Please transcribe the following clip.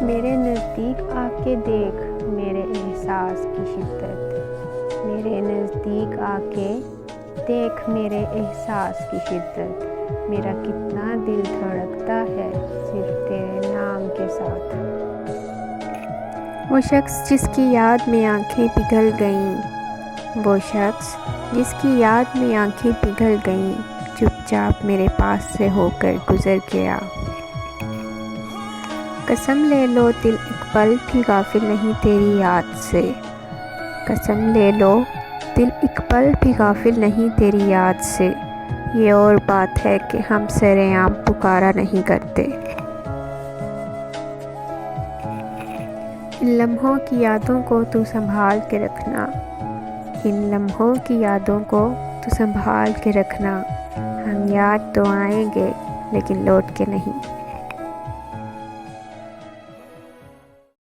میرے نزدیک آ کے دیکھ میرے احساس کی شدت، میرے نزدیک آ کے دیکھ میرے احساس کی شدت، میرا کتنا دل دھڑکتا ہے صرف تیرے نام کے ساتھ۔ وہ شخص جس کی یاد میں آنکھیں پگھل گئیں، وہ شخص جس کی یاد میں آنکھیں پگھل گئیں، چپ چاپ میرے پاس سے ہو کر گزر گیا۔ قسم لے لو دل ایک پل بھی غافل نہیں تیری یاد سے، قسم لے لو دل ایک پل بھی غافل نہیں تیری یاد سے، یہ اور بات ہے کہ ہم سرعام پکارا نہیں کرتے۔ ان لمحوں کی یادوں کو تو سنبھال کے رکھنا، ان لمحوں کی یادوں کو تو سنبھال کے رکھنا، ہم یاد تو آئیں گے لیکن لوٹ کے نہیں۔